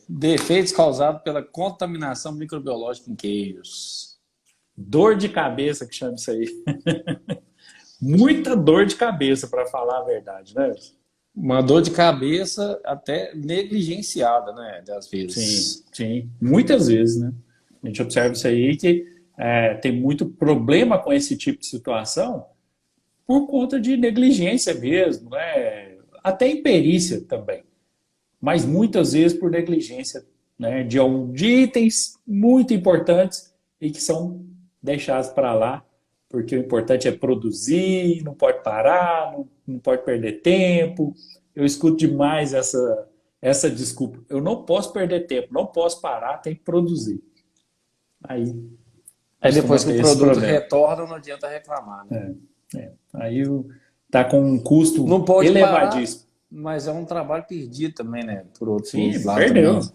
Defeitos causados pela contaminação microbiológica em queijos. Dor de cabeça que chama isso aí. Muita dor de cabeça, para falar a verdade, né? Uma dor de cabeça até negligenciada, né? Às Sim, vezes. sim. Muitas vezes, né? A gente observa isso aí que tem muito problema com esse tipo de situação por conta de negligência mesmo, né? Até imperícia também. Mas muitas vezes por negligência, né? De itens muito importantes e que são deixados para lá, porque o importante é produzir, não pode parar, não pode perder tempo. Eu escuto demais essa desculpa. Eu não posso perder tempo, não posso parar, tem que produzir. Aí Aí costuma depois que o ter esse produto problema. retorna, não adianta reclamar, né? Aí tá com um custo Não pode parar, elevadíssimo. mas é um trabalho perdido também, né? Por outro Sim, lado também.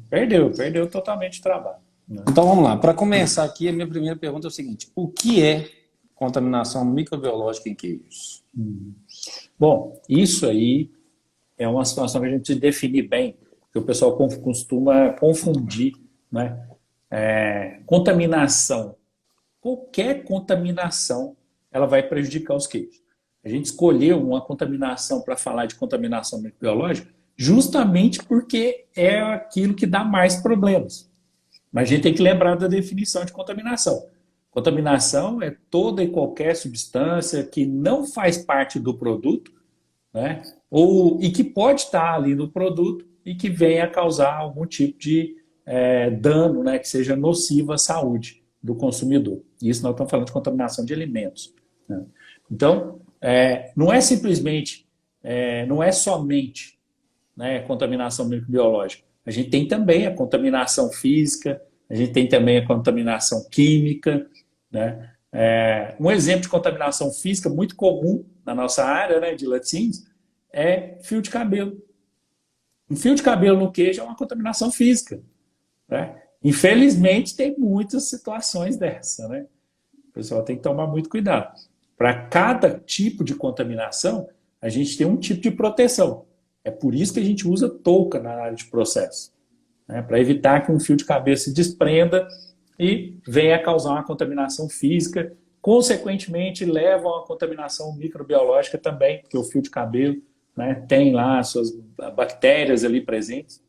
perdeu totalmente o trabalho, né? Então vamos lá. Para começar aqui, a minha primeira pergunta é o seguinte: o que é contaminação microbiológica em queijos? Bom, isso aí é uma situação que a gente precisa definir bem, que o pessoal costuma confundir, né? Contaminação. Qualquer contaminação, ela vai prejudicar os queijos. A gente escolheu uma contaminação para falar de contaminação microbiológica justamente porque é aquilo que dá mais problemas. Mas a gente tem que lembrar da definição de contaminação. Contaminação é toda e qualquer substância que não faz parte do produto, né? E que pode estar ali no produto e que venha a causar algum tipo de dano, né? Que seja nocivo à saúde do consumidor. Isso nós estamos falando de contaminação de alimentos, né? Então, não é simplesmente, não é somente, né, contaminação microbiológica. A gente tem também a contaminação física, a gente tem também a contaminação química, né? Um exemplo de contaminação física muito comum na nossa área, né, de laticínios é fio de cabelo. Um fio de cabelo no queijo é uma contaminação física, né? Infelizmente, tem muitas situações dessa, né? O pessoal tem que tomar muito cuidado. Para cada tipo de contaminação, a gente tem um tipo de proteção. É por isso que a gente usa touca na área de processo, né? Para evitar que um fio de cabelo se desprenda e venha a causar uma contaminação física, consequentemente leva a uma contaminação microbiológica também, porque o fio de cabelo, né, tem lá as suas bactérias ali presentes.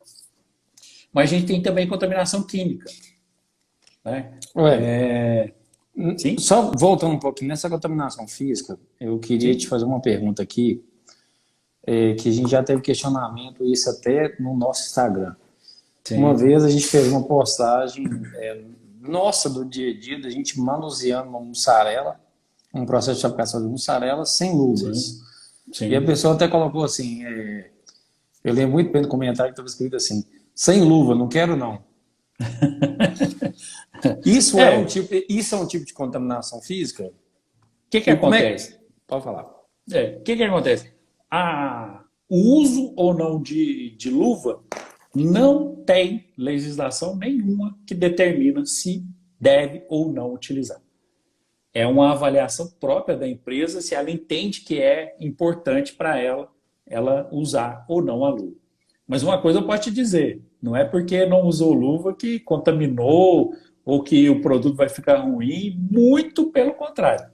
Mas a gente tem também contaminação química, né? Sim? Só voltando um pouquinho nessa contaminação física, eu queria te fazer uma pergunta aqui, que a gente já teve questionamento, isso até no nosso Instagram. Sim. Uma vez a gente fez uma postagem nossa do dia a dia, da gente manuseando uma mussarela, um processo de fabricação de mussarela sem luvas. Sim. E a pessoa até colocou assim, eu lembro muito bem do comentário que estava escrito assim, sem luva, não quero não. Isso é um tipo de contaminação física? O que acontece? Pode falar. O que acontece? O uso ou não de luva não tem legislação nenhuma que determina se deve ou não utilizar. É uma avaliação própria da empresa se ela entende que é importante para ela usar ou não a luva. Mas uma coisa eu posso te dizer, não é porque não usou luva que contaminou ou que o produto vai ficar ruim, muito pelo contrário.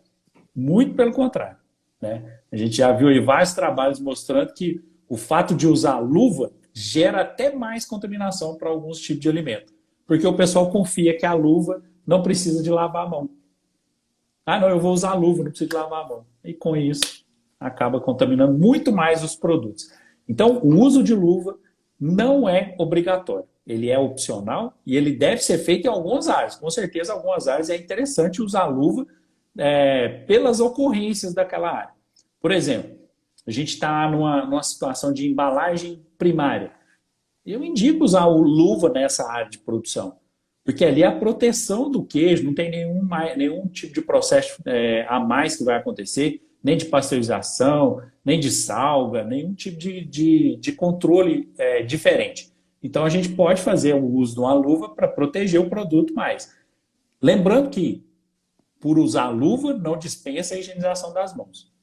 Muito pelo contrário, né? A gente já viu aí vários trabalhos mostrando que o fato de usar luva gera até mais contaminação para alguns tipos de alimento. Porque o pessoal confia que a luva não precisa de lavar a mão. Ah, não, eu vou usar a luva, não preciso de lavar a mão. E com isso, acaba contaminando muito mais os produtos. Então, o uso de luva não é obrigatório. Ele é opcional e ele deve ser feito em algumas áreas. Com certeza, em algumas áreas é interessante usar luva pelas ocorrências daquela área. Por exemplo, a gente está numa situação de embalagem primária. Eu indico usar luva nessa área de produção, porque ali é a proteção do queijo, não tem nenhum tipo de processo a mais que vai acontecer, nem de pasteurização, nem de salga, nenhum tipo de controle diferente. Então a gente pode fazer o uso de uma luva para proteger o produto mais. Lembrando que, por usar luva, não dispensa a higienização das mãos.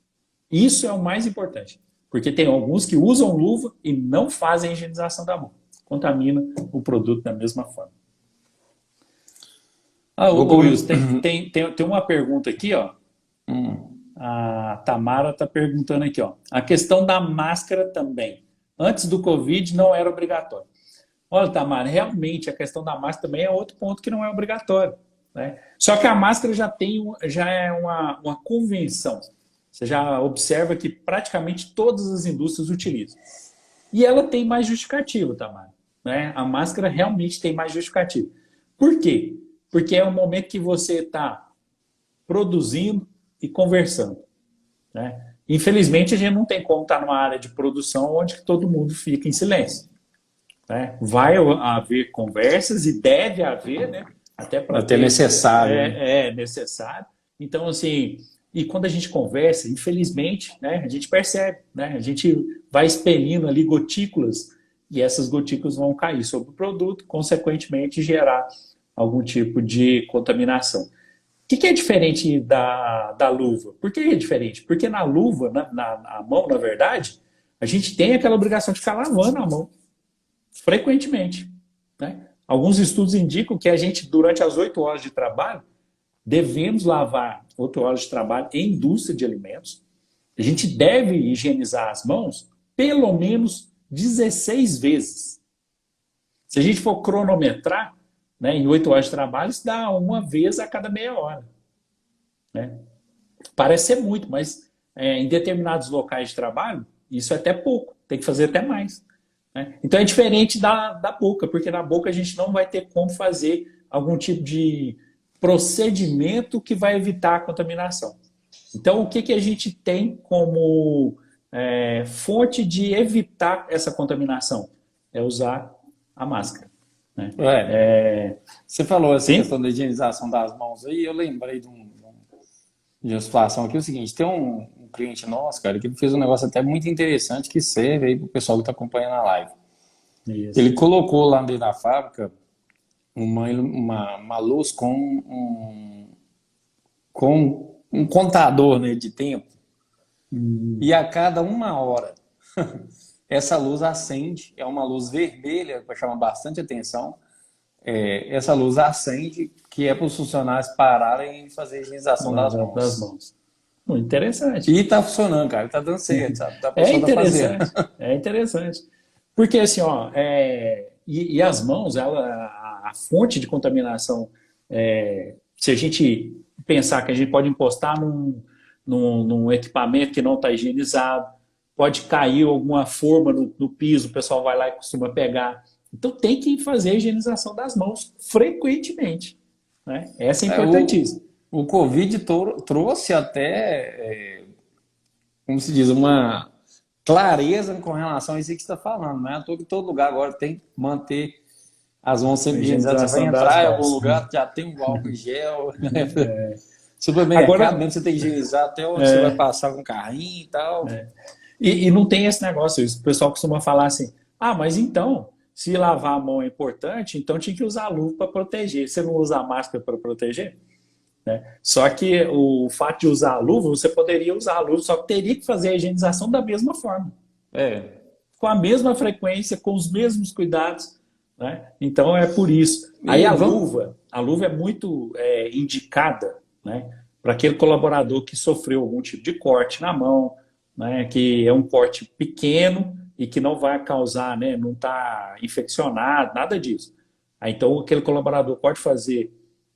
Isso é o mais importante, porque tem alguns que usam luva e não fazem a higienização da mão. contamina o produto da mesma forma. Ô, Vou Luiz, tem uma pergunta aqui, ó. Hum. A Tamara está perguntando aqui, ó. A questão da máscara também. Antes do Covid não era obrigatório. Olha, Tamara, realmente a questão da máscara também é outro ponto que não é obrigatório, né? Só que a máscara já é uma convenção. Você já observa que praticamente todas as indústrias utilizam. E ela tem mais justificativo, Tamara, né? A máscara realmente tem mais justificativo. Por quê? Porque é um momento que você está produzindo e conversando, né? Infelizmente, a gente não tem como estar numa área de produção onde todo mundo fica em silêncio, né? Vai haver conversas e deve haver, né? Até necessário. É necessário. Então, assim, e quando a gente conversa, infelizmente, né, a gente percebe, né? A gente vai expelindo ali gotículas e essas gotículas vão cair sobre o produto, consequentemente gerar algum tipo de contaminação. O que é diferente da luva? Por que é diferente? Porque na luva, na mão, na verdade, a gente tem aquela obrigação de ficar lavando a mão frequentemente, né? Alguns estudos indicam que a gente, durante as 8 horas de trabalho, devemos lavar 8 horas de trabalho em indústria de alimentos. A gente deve higienizar as mãos pelo menos 16 vezes. Se a gente for cronometrar, né, em 8 horas de trabalho, isso dá uma vez a cada meia hora, né? Parece ser muito, mas em determinados locais de trabalho, isso é até pouco, tem que fazer até mais, né? Então é diferente da boca, porque na boca a gente não vai ter como fazer algum tipo de procedimento que vai evitar a contaminação. Então o que a gente tem como fonte de evitar essa contaminação? É usar a máscara, né? Você falou essa Sim? questão da higienização das mãos aí, eu lembrei de uma situação aqui, é o seguinte, tem um cliente nosso, cara, que fez um negócio até muito interessante que serve aí pro pessoal que está acompanhando a live. Isso. Ele colocou lá dentro da fábrica uma luz com um contador, né, de tempo. E a cada 1 hora essa luz acende, é uma luz vermelha para chamar bastante atenção. Essa luz acende, que é para os funcionários pararem e fazer a higienização das mãos. Muito interessante. E tá funcionando, cara, tá dando certo, sabe? É interessante, é interessante. Porque assim, ó, e as mãos, a fonte de contaminação, se a gente pensar que a gente pode encostar num equipamento que não está higienizado, pode cair alguma forma no piso, o pessoal vai lá e costuma pegar. Então tem que fazer a higienização das mãos frequentemente, né? Essa é importantíssima. O Covid trouxe até, como se diz, uma clareza com relação a isso que você está falando, né? Todo lugar agora tem que manter as mãos sempre higienizadas. Você vai entrar em algum lugar, já tem um álcool em gel. Supermercado, agora, mesmo você tem que higienizar até onde você vai passar com o carrinho e tal. E não tem esse negócio, o pessoal costuma falar assim, mas então, se lavar a mão é importante, então tinha que usar a luva para proteger. Você não usa a máscara para proteger? Né? Só que o fato de usar a luva, você poderia usar a luva, só que teria que fazer a higienização da mesma forma. Com a mesma frequência, com os mesmos cuidados, né? Então é por isso. Aí a luva é muito indicada, né, para aquele colaborador que sofreu algum tipo de corte na mão, né, que é um corte pequeno e que não vai causar, né, não está infeccionado, nada disso. Aí, então aquele colaborador pode fazer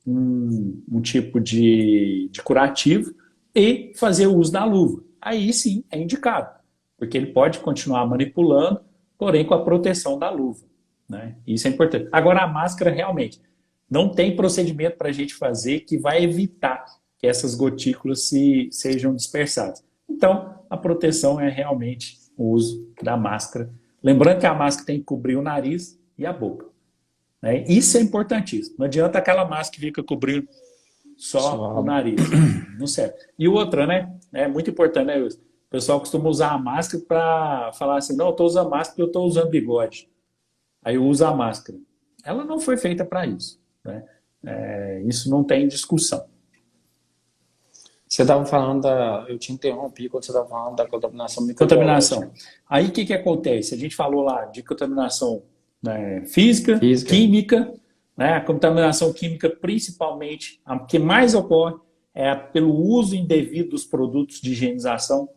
um tipo de curativo e fazer o uso da luva. Aí sim é indicado, porque ele pode continuar manipulando, porém com a proteção da luva, né? Isso é importante. Agora a máscara realmente não tem procedimento para a gente fazer que vai evitar que essas gotículas sejam dispersadas. Então a proteção é realmente o uso da máscara. Lembrando que a máscara tem que cobrir o nariz e a boca. Isso é importantíssimo. Não adianta aquela máscara que fica cobrindo só o nariz. Não serve. E outra, né? É muito importante, né, Wilson? O pessoal costuma usar a máscara para falar assim, não, eu estou usando máscara porque eu estou usando bigode. Aí eu uso a máscara. Ela não foi feita para isso, né? Isso não tem discussão. Você estava falando eu te interrompi quando você estava falando da contaminação microbiológica. Contaminação. Aí o que acontece? A gente falou lá de contaminação né, física, Física. química, né? A contaminação química, principalmente, a que mais ocorre é pelo uso indevido dos produtos de higienização,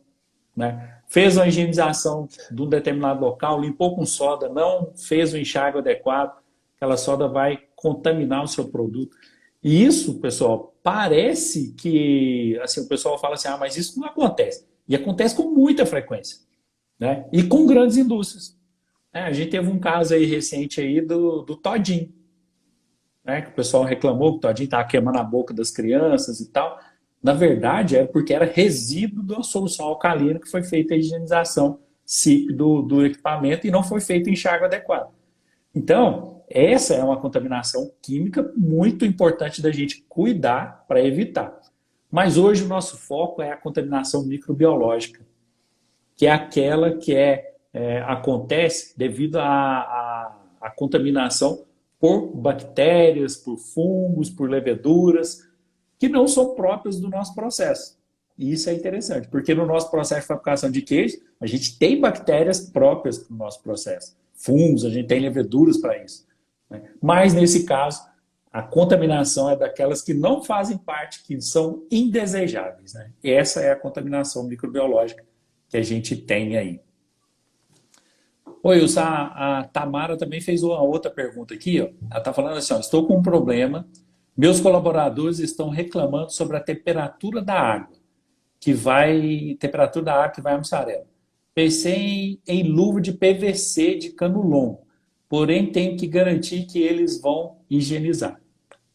né? Fez uma higienização de um determinado local, limpou com soda, não fez o enxágue adequado, aquela soda vai contaminar o seu produto. E isso, pessoal, parece que assim, o pessoal fala assim, mas isso não acontece. E acontece com muita frequência, né? E com grandes indústrias. A gente teve um caso aí recente aí do Todinho, né? Que o pessoal reclamou que o Todinho estava queimando a boca das crianças e tal. Na verdade, era porque era resíduo de uma solução alcalina que foi feita a higienização CIP do equipamento e não foi feito enxágue adequado. Então, essa é uma contaminação química muito importante da gente cuidar para evitar. Mas hoje o nosso foco é a contaminação microbiológica, que é aquela que acontece devido à contaminação por bactérias, por fungos, por leveduras, que não são próprias do nosso processo. E isso é interessante, porque no nosso processo de fabricação de queijo, a gente tem bactérias próprias para o nosso processo. Fungos, a gente tem leveduras para isso. Né? Mas, nesse caso, a contaminação é daquelas que não fazem parte, que são indesejáveis. Né? Essa é a contaminação microbiológica que a gente tem aí. Oi, Wilson, a Tamara também fez uma outra pergunta aqui. Ó. Ela está falando assim, estou com um problema, meus colaboradores estão reclamando sobre a temperatura da água, que vai à mussarela. Pensei em luva de PVC de cano longo, porém tenho que garantir que eles vão higienizar.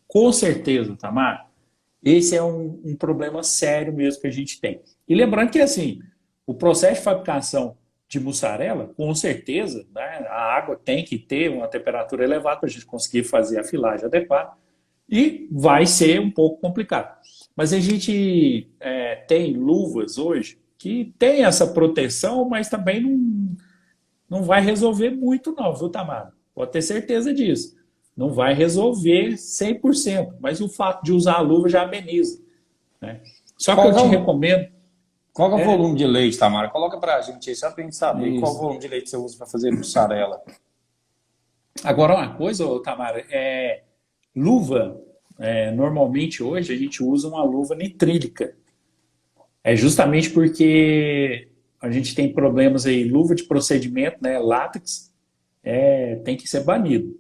Com certeza, Tamara, esse é um problema sério mesmo que a gente tem. E lembrando que assim, o processo de fabricação de mussarela, com certeza, né, a água tem que ter uma temperatura elevada para a gente conseguir fazer a filagem adequada e vai ser um pouco complicado. Mas a gente tem luvas hoje que tem essa proteção, mas também não vai resolver muito não, viu, Tamara? Pode ter certeza disso. Não vai resolver 100%, mas o fato de usar a luva já ameniza. Né? Só que eu te recomendo... Qual é o volume de leite, Tamara? Coloca pra gente aí, só pra gente saber Isso. qual o volume de leite você usa para fazer mussarela. Agora, uma coisa, Tamara, luva, normalmente hoje a gente usa uma luva nitrílica. É justamente porque a gente tem problemas aí, luva de procedimento, né, látex, tem que ser banido.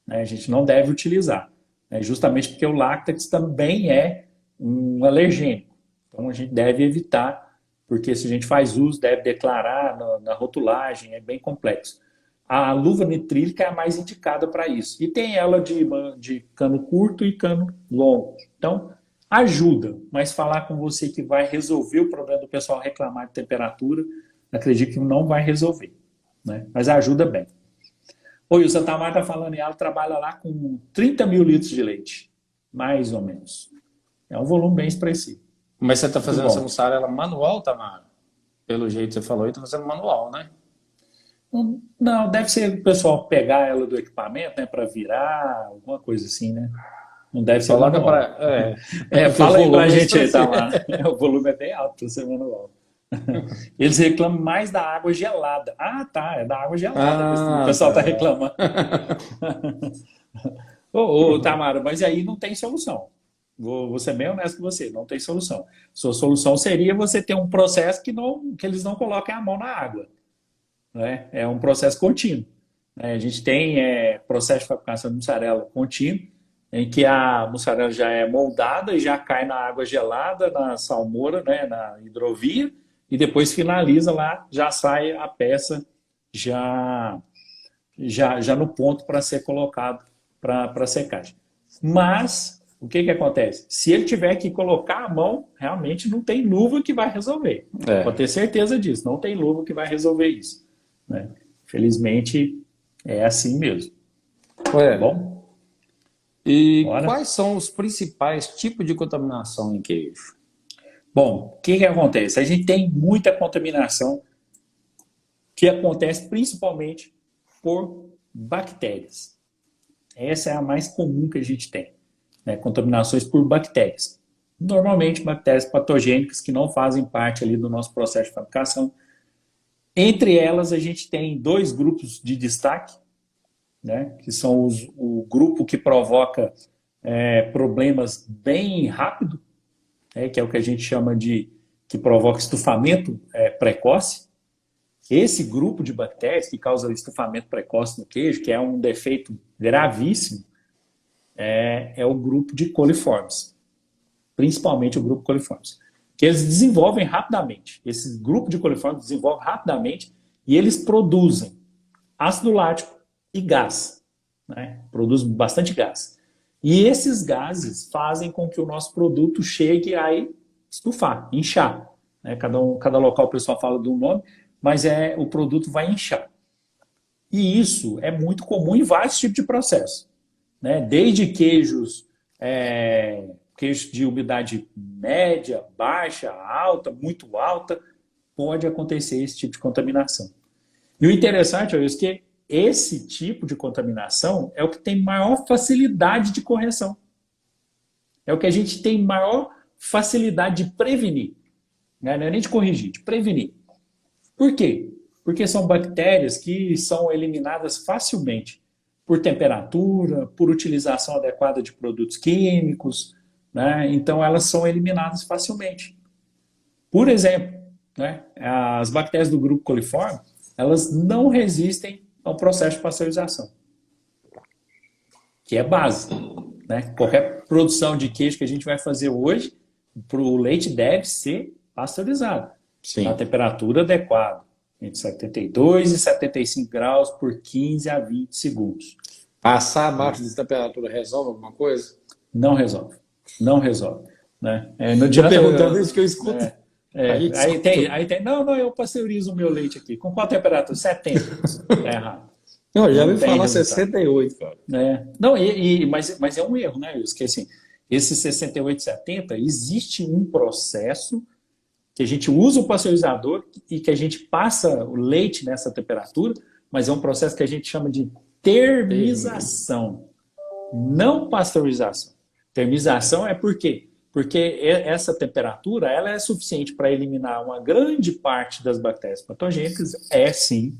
Né, a gente não deve utilizar. Né, justamente porque o látex também é um alergênico. Então a gente deve evitar, porque se a gente faz uso, deve declarar na rotulagem, é bem complexo. A luva nitrílica é a mais indicada para isso. E tem ela de cano curto e cano longo. Então, ajuda, mas falar com você que vai resolver o problema do pessoal reclamar de temperatura, acredito que não vai resolver. Né? Mas ajuda bem. Oi, o Santa Marta está falando, ela trabalha lá com 30 mil litros de leite, mais ou menos. É um volume bem expressivo. Mas você está fazendo essa mussarela manual, Tamara? Pelo jeito que você falou, está fazendo manual, né? Não, deve ser o pessoal pegar ela do equipamento, né, para virar, alguma coisa assim, né? Não deve ser Coloca manual. Fala aí pra gente aí, Tamara. O volume é bem alto para ser manual. Eles reclamam mais da água gelada. Ah, tá, é da água gelada. O pessoal está reclamando. Tamara, mas aí não tem solução. Vou ser bem honesto com você, não tem solução. Sua solução seria você ter um processo que eles não coloquem a mão na água. Né? É um processo contínuo. A gente tem processo de fabricação de mussarela contínuo, em que a mussarela já é moldada e já cai na água gelada, na salmoura, né, na hidrovia, e depois finaliza lá, já sai a peça já no ponto para ser colocado para secagem. Mas o que acontece? Se ele tiver que colocar a mão, realmente não tem luva que vai resolver. Pode ter certeza disso, não tem luva que vai resolver isso. Né? Felizmente, é assim mesmo. Tá bom? E quais são os principais tipos de contaminação em queijo? Bom, o que acontece? A gente tem muita contaminação que acontece principalmente por bactérias. Essa é a mais comum que a gente tem. Né? Contaminações por bactérias. Normalmente, bactérias patogênicas que não fazem parte ali do nosso processo de fabricação. Entre elas, a gente tem dois grupos de destaque, né? Que são o grupo que provoca problemas bem rápido, que é o que a gente chama que provoca estufamento precoce. Esse grupo de bactérias que causa estufamento precoce no queijo, que é um defeito gravíssimo, é o grupo de coliformes, principalmente o grupo coliformes, que eles desenvolvem rapidamente. Esse grupo de coliformes desenvolve rapidamente e eles produzem ácido lático e gás, né? Produzem bastante gás. E esses gases fazem com que o nosso produto chegue a estufar, inchar, né? Cada local o pessoal fala de um nome, mas o produto vai inchar. E isso é muito comum em vários tipos de processo, né? Desde queijos de umidade média, baixa, alta, muito alta, pode acontecer esse tipo de contaminação. E o interessante é que esse tipo de contaminação é o que tem maior facilidade de correção. É o que a gente tem maior facilidade de prevenir. Né? Não é nem de corrigir, de prevenir. Por quê? Porque são bactérias que são eliminadas facilmente por temperatura, por utilização adequada de produtos químicos, né? Então elas são eliminadas facilmente. Por exemplo, né? As bactérias do grupo coliforme, elas não resistem ao processo de pasteurização, que é base, né? Qualquer produção de queijo que a gente vai fazer hoje, o leite deve ser pasteurizado. Sim. Na temperatura adequada, entre 72 e 75 graus por 15 a 20 segundos. Passar abaixo de temperatura resolve alguma coisa? Não resolve. Não resolve. Né? Não adianta. Estou perguntando isso que eu escuto. Aí tem, não, eu pasteurizo o meu leite aqui. Com qual temperatura? 70. É errado. Não, já ouvi falar 68, cara. Não, mas é um erro, né? Isso que assim, esse 68, 70, existe um processo que a gente usa o pasteurizador e que a gente passa o leite nessa temperatura, mas é um processo que a gente chama de termização, não pasteurização. Termização é por quê? Porque essa temperatura ela é suficiente para eliminar uma grande parte das bactérias patogênicas, sim.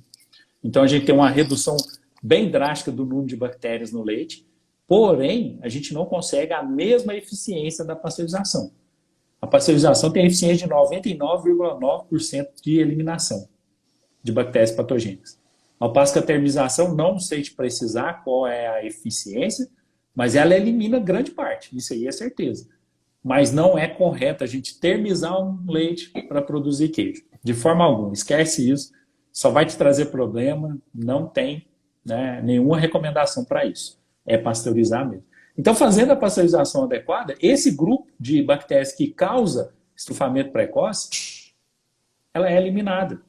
Então a gente tem uma redução bem drástica do número de bactérias no leite, porém a gente não consegue a mesma eficiência da pasteurização. A pasteurização tem a eficiência de 99,9% de eliminação de bactérias patogênicas. Ao passo que a termização, não sei te precisar qual é a eficiência, mas ela elimina grande parte, isso aí é certeza. Mas não é correto a gente termizar um leite para produzir queijo. De forma alguma, esquece isso, só vai te trazer problema, não tem, né, nenhuma recomendação para isso. É pasteurizar mesmo. Então, fazendo a pasteurização adequada, esse grupo de bactérias que causa estufamento precoce, ela é eliminada.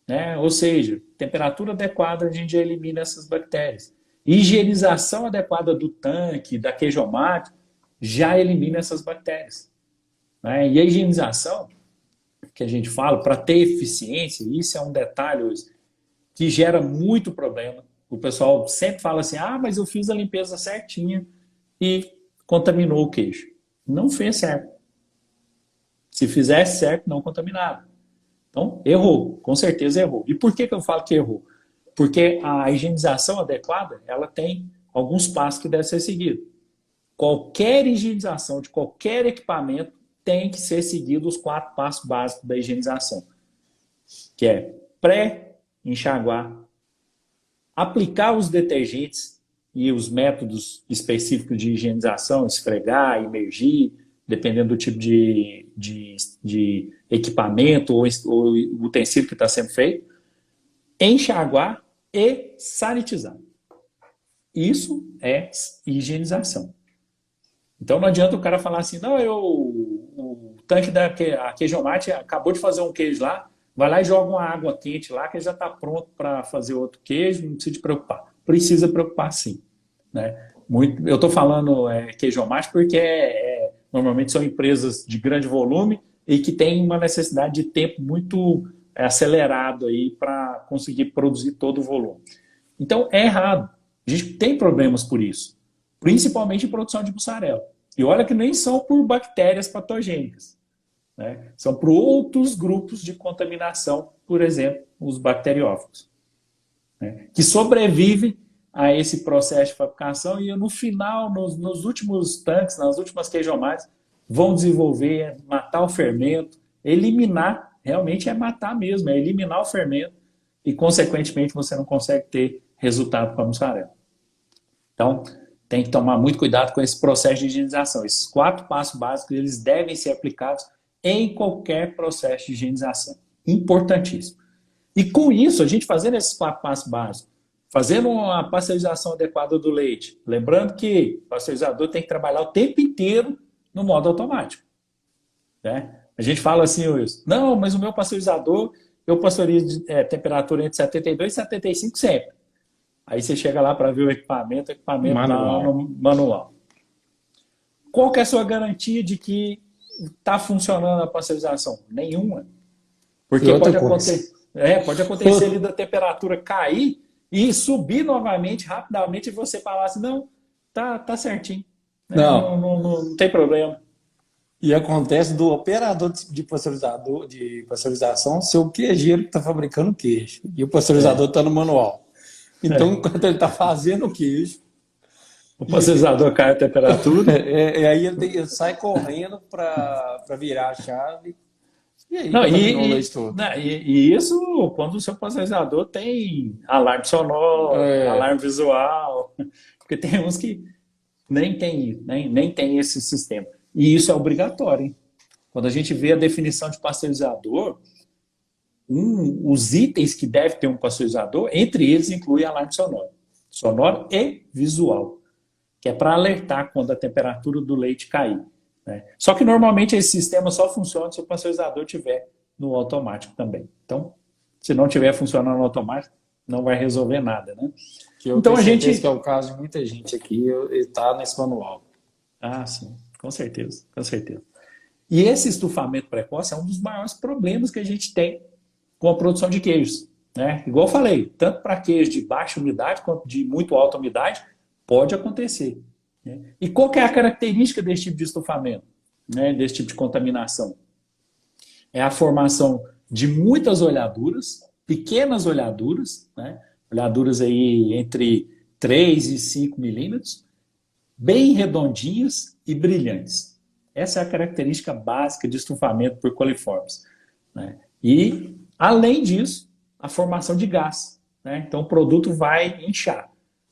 Né? Ou seja, temperatura adequada, a gente já elimina essas bactérias. Higienização adequada do tanque, da queijomate, já elimina essas bactérias. Né? E a higienização, que a gente fala, para ter eficiência, isso é um detalhe hoje, que gera muito problema. O pessoal sempre fala assim, mas eu fiz a limpeza certinha e contaminou o queijo. Não fez certo. Se fizesse certo, não contaminava. Então, errou, com certeza errou. E por que eu falo que errou? Porque a higienização adequada, ela tem alguns passos que devem ser seguidos. Qualquer higienização de qualquer equipamento tem que ser seguido os 4 passos básicos da higienização. Que é pré-enxaguar, aplicar os detergentes e os métodos específicos de higienização, esfregar, imergir, dependendo do tipo de equipamento ou utensílio que está sendo feito, enxaguar e sanitizar. Isso é higienização. Então não adianta o cara falar assim, não, o tanque da queijomate acabou de fazer um queijo lá, vai lá e joga uma água quente lá que já está pronto para fazer outro queijo, não precisa te preocupar. Precisa preocupar sim. Né? Eu estou falando queijomate porque normalmente são empresas de grande volume e que têm uma necessidade de tempo muito acelerado aí para conseguir produzir todo o volume. Então é errado. A gente tem problemas por isso, principalmente em produção de mussarela. E olha que nem são por bactérias patogênicas, né? São por outros grupos de contaminação, por exemplo, os bacteriófagos, né? Que sobrevivem a esse processo de fabricação e no final, nos últimos tanques, nas últimas queijomadas, vão desenvolver, matar o fermento, eliminar, realmente é matar mesmo, é eliminar o fermento e, consequentemente, você não consegue ter resultado para a mussarela. Então, tem que tomar muito cuidado com esse processo de higienização. Esses 4 passos básicos, eles devem ser aplicados em qualquer processo de higienização. Importantíssimo. E com isso, a gente fazendo esses 4 passos básicos, fazendo uma pasteurização adequada do leite, lembrando que o pasteurizador tem que trabalhar o tempo inteiro no modo automático. Né? A gente fala assim, Wilson, não, mas o meu pasteurizador, eu pasteurizo temperatura entre 72 e 75 sempre. Aí você chega lá para ver o equipamento Manual. lá no manual. Qual que é a sua garantia de que está funcionando a pasteurização? Nenhuma. Porque pode acontecer ali da temperatura cair e subir novamente, rapidamente, e você falar assim, não, tá certinho. Né? Não tem problema. E acontece do operador de pasteurização ser o queijeiro que está fabricando o queijo. E o pasteurizador está no manual. Então, enquanto ele está fazendo o queijo, o pasteurizador cai a temperatura. Aí ele sai correndo para virar a chave. E aí, e isso quando o seu pasteurizador tem alarme sonoro, alarme visual. Porque tem uns que nem tem esse sistema. E isso é obrigatório. Hein? Quando a gente vê a definição de pasteurizador, os itens que deve ter um pasteurizador, entre eles inclui alarme sonoro e visual, que é para alertar quando a temperatura do leite cair. Né? Só que normalmente esse sistema só funciona se o pasteurizador estiver no automático também. Então, se não estiver funcionando no automático, não vai resolver nada. Né? Então a gente... que é o caso de muita gente aqui, está nesse manual. Ah, sim, com certeza, com certeza. E esse estufamento precoce é um dos maiores problemas que a gente tem com a produção de queijos. Né? Igual eu falei, tanto para queijo de baixa umidade quanto de muito alta umidade, pode acontecer. Né? E qual que é a característica desse tipo de estufamento? Né? Desse tipo de contaminação? É a formação de muitas olhaduras, pequenas olhaduras, né? Olhaduras aí entre 3 e 5 milímetros, bem redondinhas e brilhantes. Essa é a característica básica de estufamento por coliformes. Né? E, além disso, a formação de gás. Né? Então, o produto vai inchar,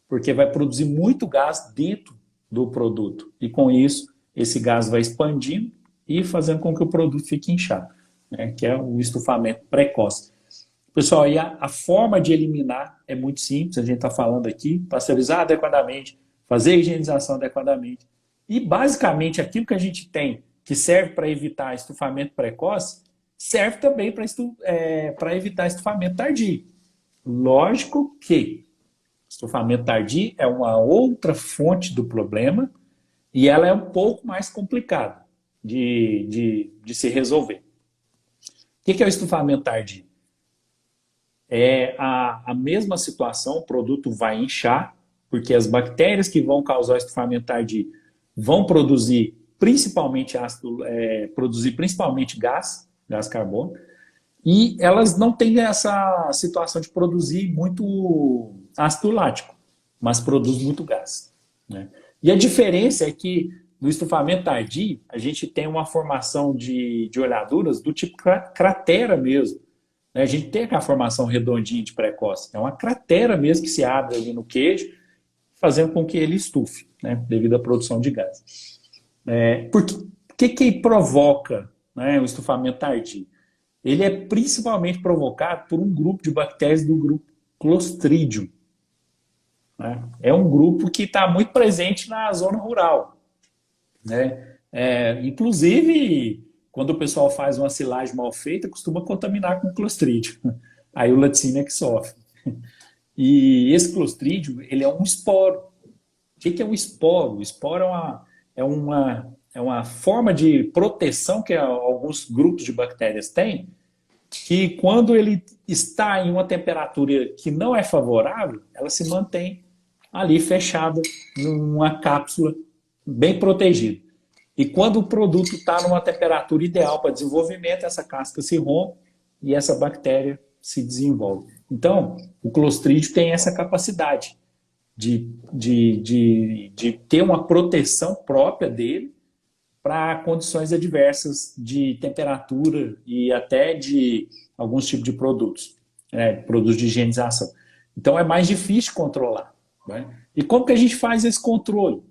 porque vai produzir muito gás dentro do produto. E, com isso, esse gás vai expandindo e fazendo com que o produto fique inchado, né? Que é o estufamento precoce. Pessoal, e a forma de eliminar é muito simples, a gente está falando aqui, pasteurizar adequadamente, fazer a higienização adequadamente. E, basicamente, aquilo que a gente tem que serve para evitar estufamento precoce, serve também para evitar estufamento tardio. Lógico que estufamento tardio é uma outra fonte do problema e ela é um pouco mais complicada de se resolver. O que é o estufamento tardio? É a mesma situação, o produto vai inchar, porque as bactérias que vão causar o estufamento tardio vão produzir principalmente gás carbono, e elas não têm essa situação de produzir muito ácido lático, mas produz muito gás. Né? E a diferença é que no estufamento tardio, a gente tem uma formação de olhaduras do tipo cratera mesmo. Né? A gente tem aquela formação redondinha de precoce. É uma cratera mesmo que se abre ali no queijo, fazendo com que ele estufe, né? Devido à produção de gás. Por que provoca, né, o estufamento tardio? Ele é principalmente provocado por um grupo de bactérias do grupo Clostridium. Né? É um grupo que está muito presente na zona rural. Né? Inclusive, quando o pessoal faz uma silagem mal feita, costuma contaminar com Clostridium. Aí o laticínio é que sofre. E esse Clostridium, ele é um esporo. O que é um esporo? O esporo é uma forma de proteção que alguns grupos de bactérias têm, que quando ele está em uma temperatura que não é favorável, ela se mantém ali fechada numa cápsula bem protegida. E quando o produto está numa temperatura ideal para desenvolvimento, essa casca se rompe e essa bactéria se desenvolve. Então, o Clostridium tem essa capacidade de ter uma proteção própria dele para condições adversas de temperatura e até de alguns tipos de produtos, né, produtos de higienização. Então é mais difícil controlar. Né? E como que a gente faz esse controle?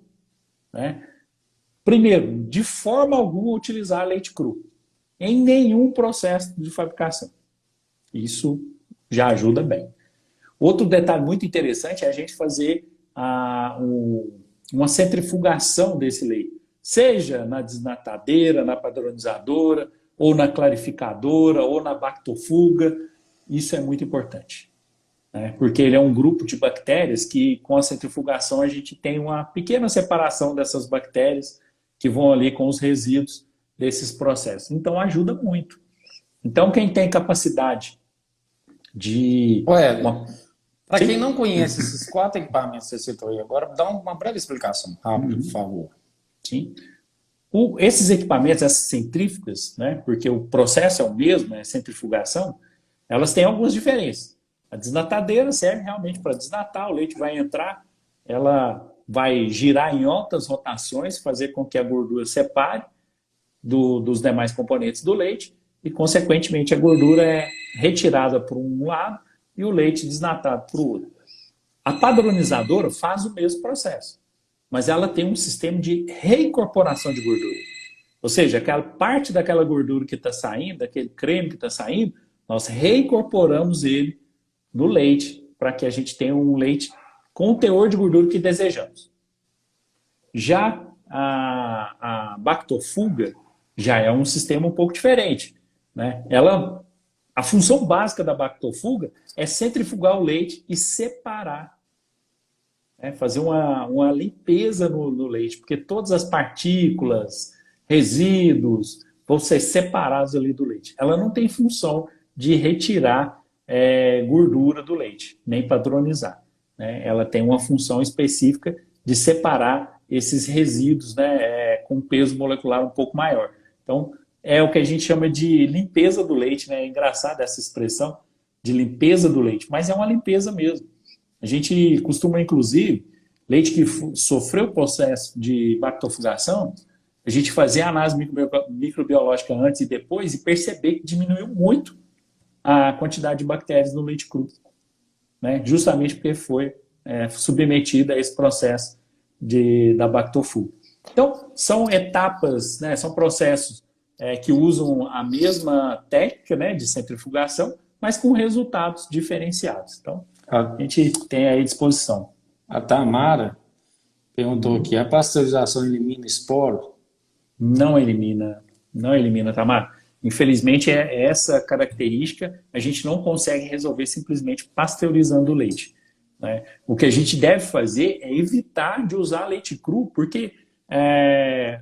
Né? Primeiro, de forma alguma utilizar leite cru. Em nenhum processo de fabricação. Isso já ajuda bem. Outro detalhe muito interessante é a gente fazer uma centrifugação desse leite. Seja na desnatadeira, na padronizadora, ou na clarificadora, ou na bactofuga. Isso é muito importante. Né? Porque ele é um grupo de bactérias que, com a centrifugação, a gente tem uma pequena separação dessas bactérias que vão ali com os resíduos desses processos. Então, ajuda muito. Então, quem tem capacidade de... Para quem não conhece esses 4 equipamentos que você citou aí agora, dá uma breve explicação rápida, por favor. Sim. Esses equipamentos, essas centrífugas, né, porque o processo é o mesmo, é centrifugação, elas têm algumas diferenças. A desnatadeira serve realmente para desnatar, o leite vai entrar, ela vai girar em altas rotações, fazer com que a gordura separe dos demais componentes do leite e, consequentemente, a gordura é retirada por um lado e o leite desnatado para o outro. A padronizadora faz o mesmo processo, mas ela tem um sistema de reincorporação de gordura. Ou seja, aquela parte daquela gordura que está saindo, daquele creme que está saindo, nós reincorporamos ele no leite para que a gente tenha um leite com o teor de gordura que desejamos. Já a bactofuga já é um sistema um pouco diferente. Né? A função básica da bactofuga é centrifugar o leite e separar. Né? Fazer uma limpeza no leite, porque todas as partículas, resíduos, vão ser separados ali do leite. Ela não tem função de retirar gordura do leite, nem padronizar. Né? Ela tem uma função específica de separar esses resíduos, né, com peso molecular um pouco maior. Então, é o que a gente chama de limpeza do leite. Né? É engraçado essa expressão de limpeza do leite, mas é uma limpeza mesmo. A gente costuma, inclusive, leite que sofreu o processo de bactofugação, a gente fazer a análise microbiológica antes e depois e perceber que diminuiu muito a quantidade de bactérias no leite cru. Né? Justamente porque foi submetida a esse processo da bactofuga. Então, são etapas, né, são processos que usam a mesma técnica, né, de centrifugação, mas com resultados diferenciados. Então, a gente tem aí à disposição. A Tamara perguntou aqui, a pasteurização elimina esporo? Não elimina, Tamara. Infelizmente, é essa característica a gente não consegue resolver simplesmente pasteurizando o leite. Né? O que a gente deve fazer é evitar de usar leite cru, porque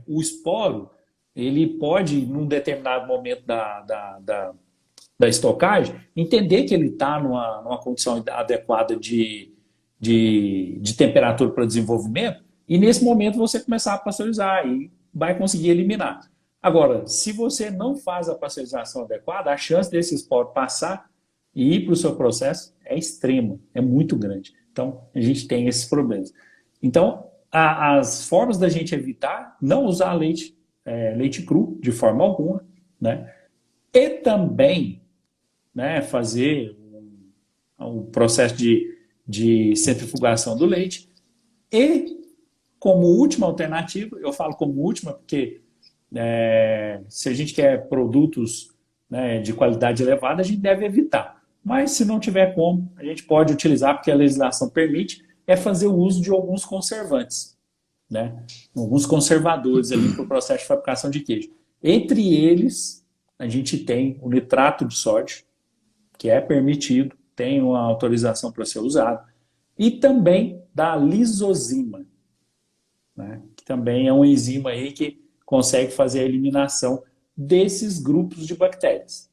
o esporo ele pode, num determinado momento da estocagem, entender que ele está numa condição adequada de temperatura para desenvolvimento, e nesse momento você começar a pasteurizar e vai conseguir eliminar. Agora, se você não faz a pasteurização adequada, a chance desse esporo passar e ir para o seu processo é extrema, é muito grande. Então, a gente tem esses problemas. Então, as formas da gente evitar não usar leite cru de forma alguma, né? E também, né, fazer um processo de centrifugação do leite. E, como última alternativa, eu falo como última porque se a gente quer produtos, né, de qualidade elevada, a gente deve evitar. Mas, se não tiver como, a gente pode utilizar, porque a legislação permite, fazer o uso de alguns conservantes, né? Alguns conservadores ali para o processo de fabricação de queijo. Entre eles, a gente tem o nitrato de sódio, que é permitido, tem uma autorização para ser usado, e também da lisozima, né? Que também é uma enzima aí que consegue fazer a eliminação desses grupos de bactérias.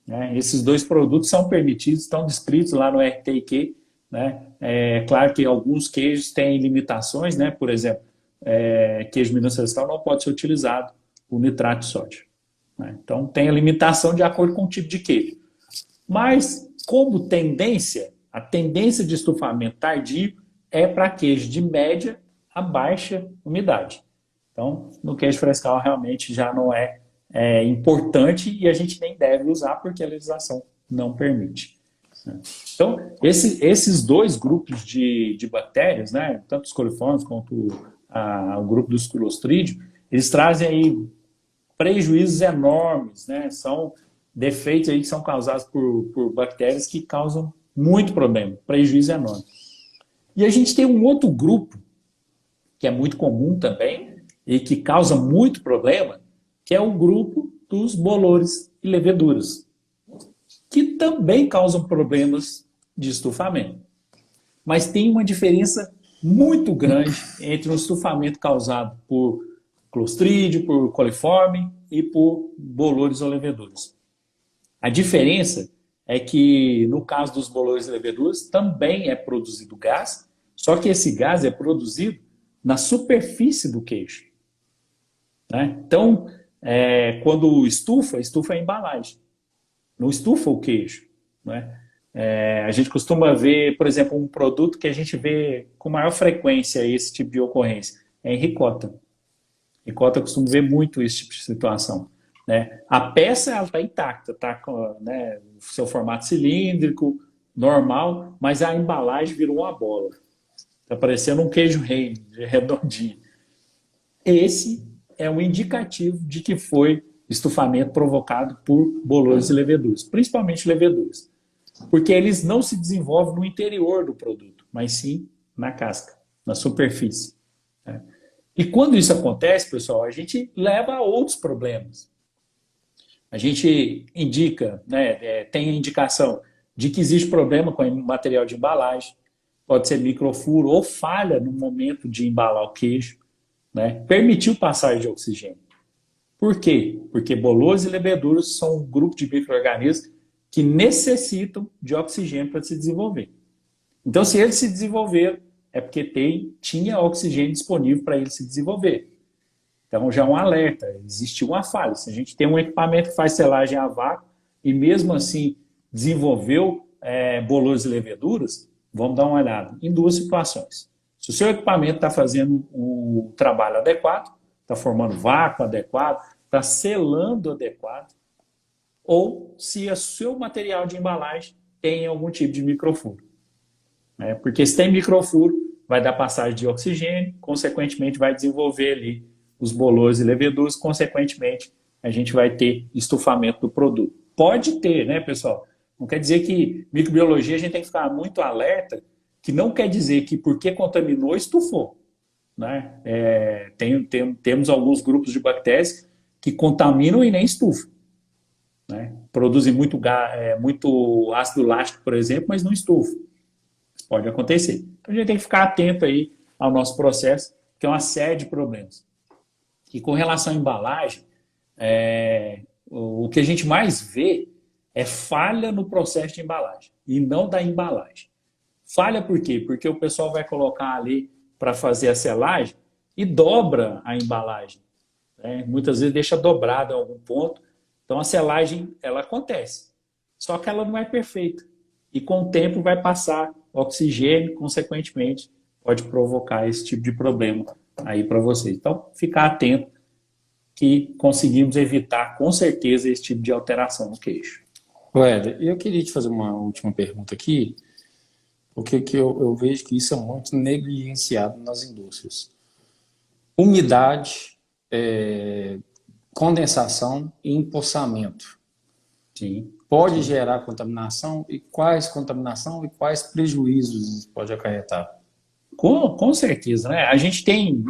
Né? Esses 2 produtos são permitidos, estão descritos lá no RTIQ. Né? É claro que alguns queijos têm limitações, né? Por exemplo, queijo Minas Ancestral não pode ser utilizado o nitrato de sódio. Né? Então, tem a limitação de acordo com o tipo de queijo. Mas, como tendência, a tendência de estufamento tardio é para queijo de média a baixa umidade. Então, no queijo frescal realmente já não é importante e a gente nem deve usar porque a legislação não permite. Então, esses dois grupos de bactérias, né, tanto os coliformes quanto o grupo dos Clostridium, eles trazem aí prejuízos enormes, né? São defeitos aí que são causados por bactérias que causam muito problema, prejuízo enorme. E a gente tem um outro grupo, que é muito comum também, e que causa muito problema, que é o grupo dos bolores e leveduras, que também causam problemas de estufamento. Mas tem uma diferença muito grande entre o estufamento causado por Clostridium, por coliforme e por bolores ou leveduras. A diferença é que, no caso dos bolores e leveduras, também é produzido gás, só que esse gás é produzido na superfície do queijo. Né? Então, quando estufa a embalagem. Não estufa o queijo. Né? A gente costuma ver, por exemplo, um produto que a gente vê com maior frequência esse tipo de ocorrência, é em ricota. Ricota eu costumo ver muito esse tipo de situação. Né? A peça está intacta, está com, né, seu formato cilíndrico, normal, mas a embalagem virou uma bola. Está parecendo um queijo rei, redondinho. Esse é um indicativo de que foi estufamento provocado por bolores e leveduras, principalmente leveduras. Porque eles não se desenvolvem no interior do produto, mas sim na casca, na superfície. Né? E quando isso acontece, pessoal, a gente leva a outros problemas. A gente indica, né, tem a indicação de que existe problema com o material de embalagem, pode ser microfuro ou falha no momento de embalar o queijo, né? Permitiu passagem de oxigênio. Por quê? Porque bolores e leveduras são um grupo de micro-organismos que necessitam de oxigênio para se desenvolver. Então, se eles se desenvolveram, é porque tinha oxigênio disponível para eles se desenvolver. Então, já é um alerta, existiu uma falha. Se a gente tem um equipamento que faz selagem a vácuo e mesmo assim desenvolveu bolores e leveduras, vamos dar uma olhada em duas situações. Se o seu equipamento está fazendo o trabalho adequado, está formando vácuo adequado, está selando adequado, ou se o seu material de embalagem tem algum tipo de microfuro. Porque se tem microfuro, vai dar passagem de oxigênio, consequentemente vai desenvolver ali os bolores e leveduras, consequentemente a gente vai ter estufamento do produto. Pode ter, né, pessoal? Não quer dizer que microbiologia a gente tem que ficar muito alerta, que não quer dizer que porque contaminou, estufou. Né? Temos alguns grupos de bactérias que contaminam e nem estufam. Né? Produzem muito ácido lático, por exemplo, mas não estufam. Isso pode acontecer. Então a gente tem que ficar atento aí ao nosso processo, que é uma série de problemas. E com relação à embalagem, o que a gente mais vê é falha no processo de embalagem e não da embalagem. Falha por quê? Porque o pessoal vai colocar ali para fazer a selagem e dobra a embalagem. Né? Muitas vezes deixa dobrada em algum ponto. Então a selagem ela acontece, só que ela não é perfeita. E com o tempo vai passar oxigênio, consequentemente pode provocar esse tipo de problema aí para vocês. Então, ficar atento que conseguimos evitar com certeza esse tipo de alteração no queijo. Éder, eu queria te fazer uma última pergunta aqui, porque que eu vejo que isso é muito negligenciado nas indústrias. Umidade, condensação e empoçamento. Sim. Pode gerar contaminação e quais prejuízos pode acarretar? Com certeza, né? A gente tem,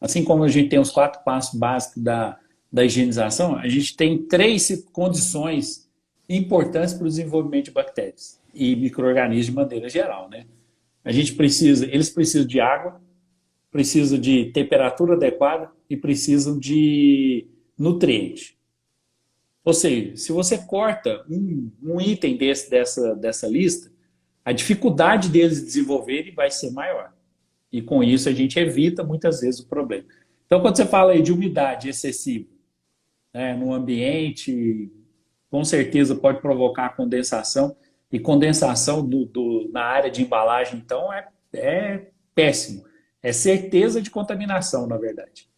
assim como a gente tem os 4 passos básicos da higienização, a gente tem 3 condições importantes para o desenvolvimento de bactérias e micro-organismos de maneira geral, né? Eles precisam de água, precisam de temperatura adequada e precisam de nutriente. Ou seja, se você corta um item dessa lista, a dificuldade deles desenvolverem vai ser maior. E com isso a gente evita muitas vezes o problema. Então, quando você fala aí de umidade excessiva, né, no ambiente, com certeza pode provocar condensação. E condensação na área de embalagem, então, é péssimo. É certeza de contaminação, na verdade,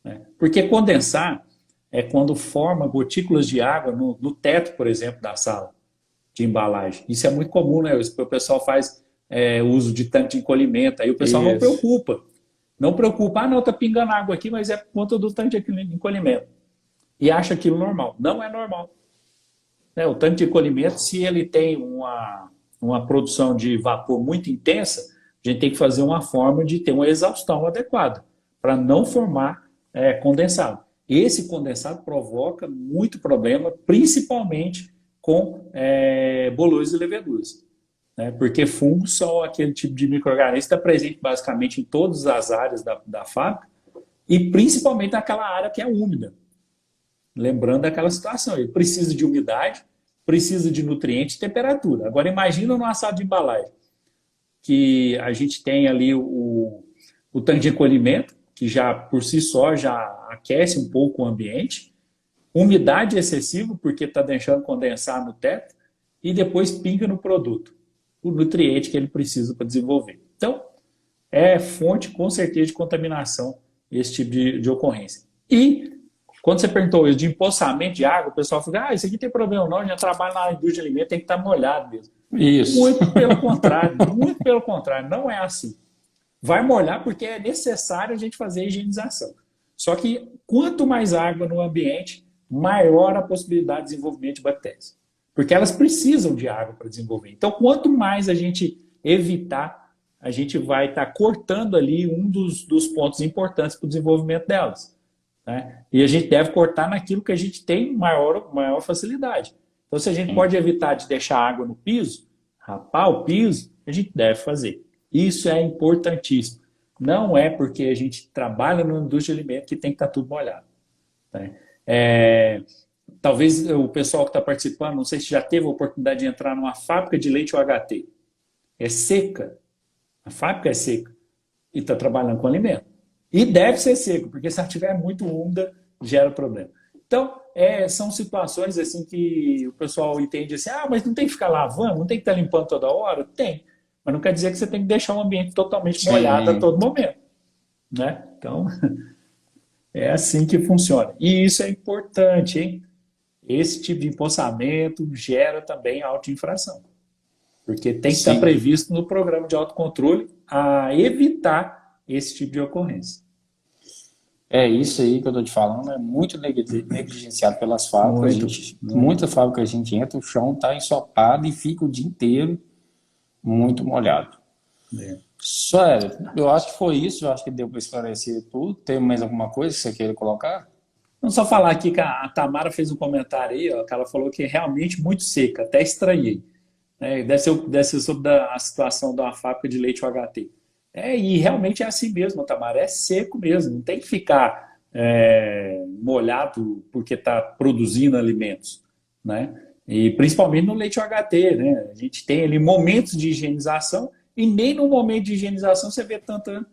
né? Porque condensar é quando forma gotículas de água no teto, por exemplo, da sala de embalagem. Isso é muito comum, né? O pessoal faz uso de tanque de encolhimento, aí o pessoal não Isso. preocupa. Não preocupa, não, tá pingando água aqui, mas é por conta do tanque de encolhimento. E acha aquilo normal. Não é normal, né? O tanque de encolhimento, se ele tem uma produção de vapor muito intensa, a gente tem que fazer uma forma de ter uma exaustão adequada, para não formar condensado. Esse condensado provoca muito problema, principalmente com bolores e leveduras, né? Porque fungos são aquele tipo de micro-organismo que está presente basicamente em todas as áreas da fábrica, e principalmente naquela área que é úmida. Lembrando daquela situação, ele precisa de umidade, precisa de nutrientes e temperatura. Agora imagina numa sala de embalagem, que a gente tem ali o tanque de encolhimento, que já por si só já aquece um pouco o ambiente, umidade excessiva, porque está deixando condensar no teto, e depois pinga no produto o nutriente que ele precisa para desenvolver. Então, é fonte com certeza de contaminação esse tipo de ocorrência. E quando você perguntou isso de empoçamento de água, o pessoal fala, isso aqui tem problema não, a gente trabalha na indústria de alimentos, tem que estar molhado mesmo. Isso. Muito pelo contrário, não é assim. Vai molhar porque é necessário a gente fazer a higienização. Só que quanto mais água no ambiente, maior a possibilidade de desenvolvimento de bactérias. Porque elas precisam de água para desenvolver. Então, quanto mais a gente evitar, a gente vai estar cortando ali um dos pontos importantes para o desenvolvimento delas, né? E a gente deve cortar naquilo que a gente tem maior facilidade. Então, se a gente pode evitar de deixar água no piso, rapar o piso, a gente deve fazer. Isso é importantíssimo. Não é porque a gente trabalha no indústria de alimentos que tem que estar tudo molhado, né? Talvez o pessoal que está participando, não sei se já teve a oportunidade de entrar numa fábrica de leite UHT. É seca. A fábrica é seca. E está trabalhando com alimento. E deve ser seco, porque se ela estiver muito úmida, gera problema. Então, são situações assim que o pessoal entende assim, mas não tem que ficar lavando, não tem que estar limpando toda hora? Tem. Mas não quer dizer que você tem que deixar o ambiente totalmente molhado a todo momento, né? Então, é assim que funciona. E isso é importante, hein? Esse tipo de empoçamento gera também autoinfração. Porque tem que estar previsto no programa de autocontrole a evitar esse tipo de ocorrência. É isso aí que eu estou te falando, é muito negligenciado pelas fábricas. Muita fábrica a gente entra, o chão está ensopado e fica o dia inteiro muito molhado. Sério, eu acho que foi isso, eu acho que deu para esclarecer tudo. Tem mais alguma coisa que você queira colocar? Vamos só falar aqui que a Tamara fez um comentário aí, ó, que ela falou que é realmente muito seca, até estranhei. Deve ser sobre a situação da fábrica de leite UHT. E realmente é assim mesmo, Tamara, é seco mesmo, não tem que ficar molhado porque está produzindo alimentos, né? E principalmente no leite UHT, né? A gente tem ali momentos de higienização e nem no momento de higienização você vê tanta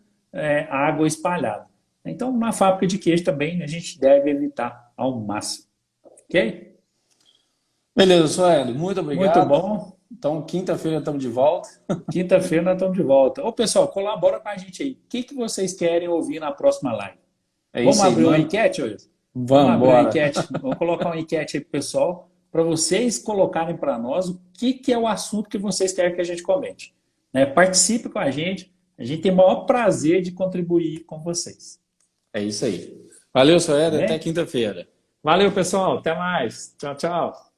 água espalhada. Então, na fábrica de queijo também a gente deve evitar ao máximo. Ok? Beleza, Sueli, muito obrigado. Muito bom. Então, quinta-feira estamos de volta. Quinta-feira nós estamos de volta. Ô, pessoal, colabora com a gente aí. O que vocês querem ouvir na próxima live? Vamos abrir uma enquete hoje? Vamos abrir uma enquete. Vamos colocar uma enquete aí pro pessoal, para vocês colocarem para nós o que é o assunto que vocês querem que a gente comente. Participe com a gente tem o maior prazer de contribuir com vocês. É isso aí. Valeu, Sueli, até quinta-feira. Valeu, pessoal. Até mais. Tchau, tchau.